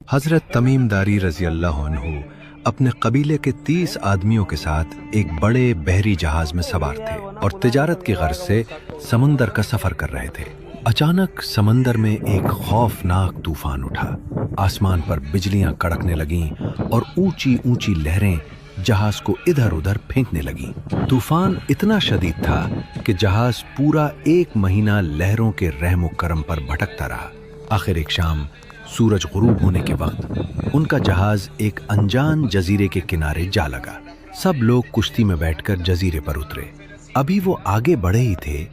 हजरत तमीम दारी रजी अल्लाह अन्हु अपने कबीले के 30 आदमियों के साथ एक बड़े बहरी जहाज में सवार थे और तिजारत की गर्ज से समंदर का सफर कर रहे थे। अचानक समंदर में एक खौफनाक तूफान उठा। आसमान पर बिजलियां कड़कने लगीं और ऊंची ऊंची लहरें जहाज को इधर उधर फेंकने लगीं। तूफान इतना शदीद था कि जहाज पूरा 1 महीना लहरों के रहमो करम पर भटकता रहा। आखिर एक शाम सूरज गुरूब होने के वक्त उनका जहाज एक अनजान जजीरे के किनारे जा लगा। सब लोग कुश्ती में बैठकर जजीरे पर उतरे। अभी वो आगे बढ़े ही थे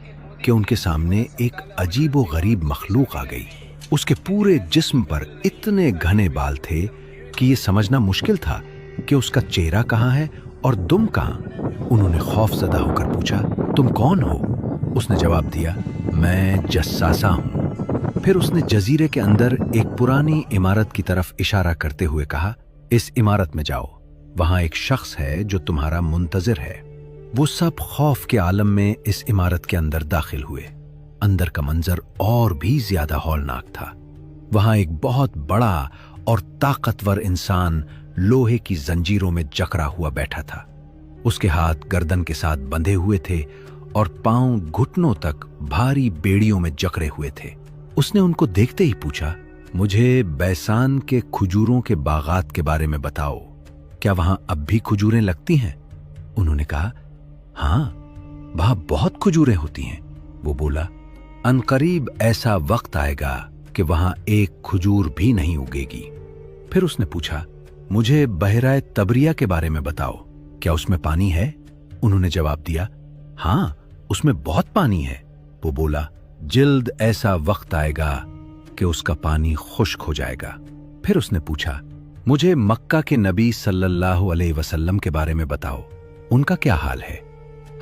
कि उनके सामने एक अजीबो गरीब मखलूक आ गई। उसके पूरे जिस्म पर इतने घने बाल थे कि ये समझना मुश्किल था कि उसका चेहरा कहाँ है और दुम कहाँ। उन्होंने खौफजदा होकर पूछा, तुम कौन हो? उसने जवाब दिया, मैं जस्सासा हूँ। फिर उसने जजीरे के अंदर एक पुरानी इमारत की तरफ इशारा करते हुए कहा, इस इमारत में जाओ, वहां एक शख्स है जो तुम्हारा मुंतजिर है। वो सब खौफ के आलम में इस इमारत के अंदर दाखिल हुए। अंदर का मंजर और भी ज्यादा हौलनाक था। वहां एक बहुत बड़ा और ताकतवर इंसान लोहे की जंजीरों में जकड़ा हुआ बैठा था। उसके हाथ गर्दन के साथ बंधे हुए थे और पांव घुटनों तक भारी बेड़ियों में जकड़े हुए थे। उसने उनको देखते ही पूछा, मुझे बैसान के खजूरों के बागात के बारे में बताओ, क्या वहां अब भी खजूरें लगती हैं? उन्होंने कहा, हाँ, वहां बहुत खजूरें होती हैं। वो बोला, अनकरीब ऐसा वक्त आएगा कि वहां एक खजूर भी नहीं उगेगी। फिर उसने पूछा, मुझे बहराए तबरिया के बारे में बताओ, क्या उसमें पानी है? उन्होंने जवाब दिया, हाँ, उसमें बहुत पानी है। वो बोला, जल्द ऐसा वक्त आएगा कि उसका पानी खुश्क हो जाएगा। फिर उसने पूछा, मुझे मक्का के नबी सल्लल्लाहु अलैहि वसल्लम के बारे में बताओ, उनका क्या हाल है?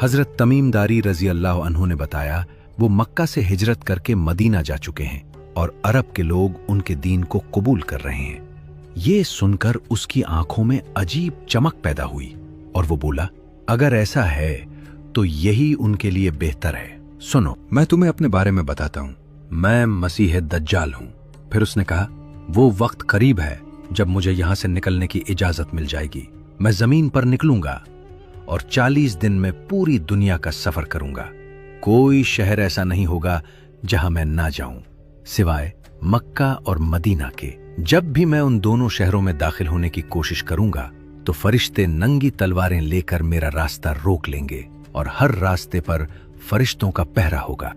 हजरत तमीम दारी रजी अल्लाह अन्हु ने बताया, वो मक्का से हिजरत करके मदीना जा चुके हैं और अरब के लोग उनके दीन को कबूल कर रहे हैं। ये सुनकर उसकी आंखों में अजीब चमक पैदा हुई और वो बोला, अगर ऐसा है तो यही उनके लिए बेहतर है। सुनो, मैं तुम्हें अपने बारे में बताता हूँ। मैं मसीह दज्जाल हूँ। फिर उसने कहा, वो वक्त करीब है जब मुझे यहाँ से निकलने की इजाजत मिल जाएगी। मैं जमीन पर निकलूंगा और 40 दिन में पूरी दुनिया का सफर करूंगा। कोई शहर ऐसा नहीं होगा जहां मैं ना जाऊं, सिवाय मक्का और मदीना के। जब भी मैं उन दोनों शहरों में दाखिल होने की कोशिश करूंगा तो फरिश्ते नंगी तलवारें लेकर मेरा रास्ता रोक लेंगे और हर रास्ते पर फरिश्तों का पहरा होगा।